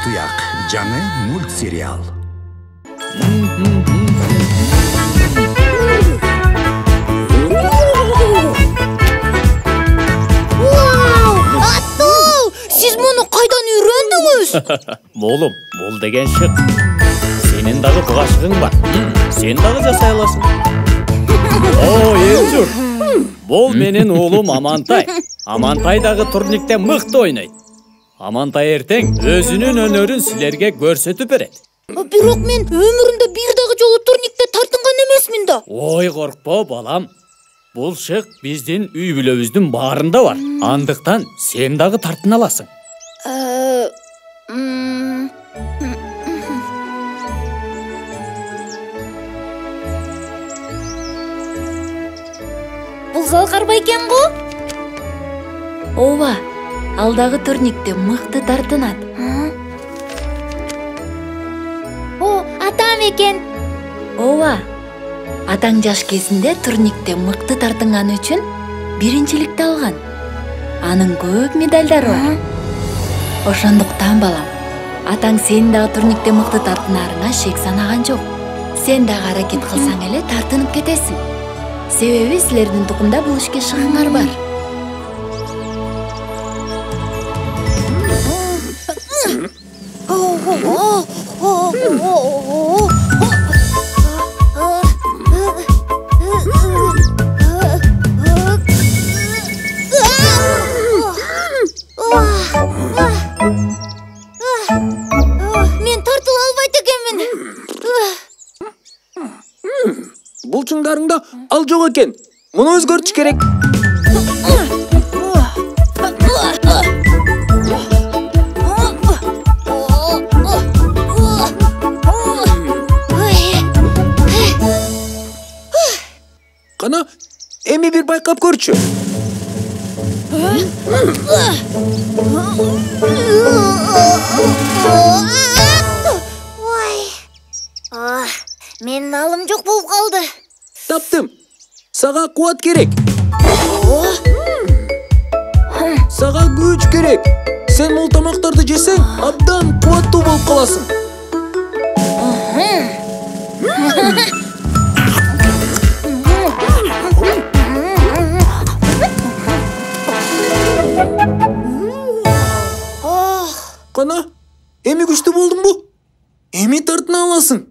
Туяк жаңы мультсериал. Аттол! Сиз муну кайдан үйрөндүңүз? Молум, бул деген шык. Сенин дагы бугашыгың бар. Сен дагы жасай аласың. О, Элжур. Бул менин уулум Амантай. Амантай дагы турникте мыкты ойнойт. Амантай эртең өзүнүн өнөрүн силерге көрсөтүп берет. Бирок мен өмүрүмдө бир дагы жолу турникте тартынган эмесмин да. Ой, коркпо балам. Бул шык биздин үй бүлөбүздүн баарында бар. Андыктан сен дагы тартына аласың. Бул залкар байкен го? Ооба, алдагы турникте мыкты тартынат. О, атам экен. Ооба. Атаң жаш кезинде турникте мыкты тартынганы үчүн биринчиликти алган. Анын көп медалдары бар. Ошондуктан балам, атаң сени дагы турникте мыкты тартынарыңа шек санаган жок. Сен дагы аракет кылсаң эле тартынып кетесиң. Себеби силердин тукумда бул ишке шыгыңар бар. Мен тартыла албайт экенмин. Бул чыңдарыңда ал жок экен. Муну өзгөртүш керек. Кана, эми бир байкап көрчү. Менин алым жок болуп калды. Таптым. Сага кубат керек. Сага күч керек. Сен бул тамактарды жесең, абдан кубаттуу болуп каласың. Кана, эми күчтүү болдуңбу? Эми тартына аласың.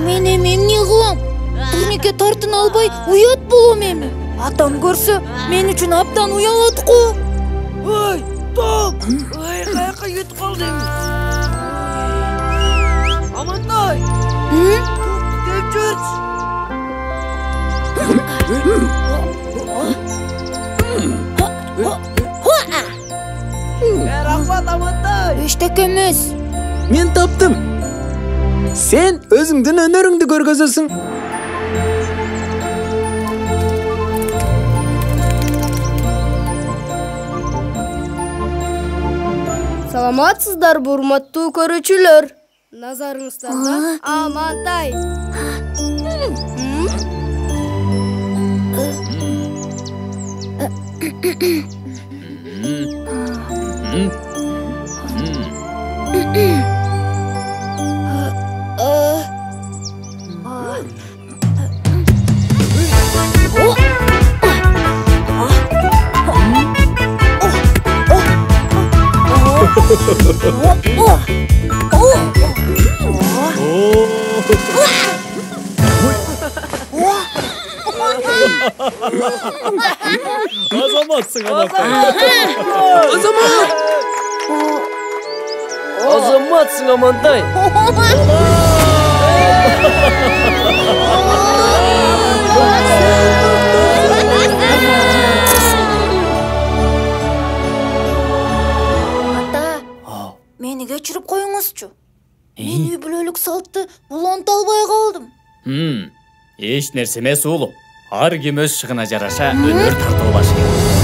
Мен эми эмне кылам? Турникке тартына албай уят болом эми. Атам көрсө, мен үчүн абдан уялат го. Ой, Том! Ой, каяка кетип калдым? Амантай! Деп жүрчү. Рахмат, Амантай! Эчтеке эмес. Мен таптым. Сен өзүңдүн өнөрүңдү көргөзөсүң. Саламатсыздар, урматтуу көрүүчүлөр. Назарыңыздарда Амантай. Azamatsın Amantay. Azamat! Azamatsın Amantay. Meni kechirip koyuңузчу. Мен үй бүлөлүк салтты уланта албай калдым. Эч нерсе эмес уулум. ар ким өз шыгына жараша өнөр тартып алышы керек.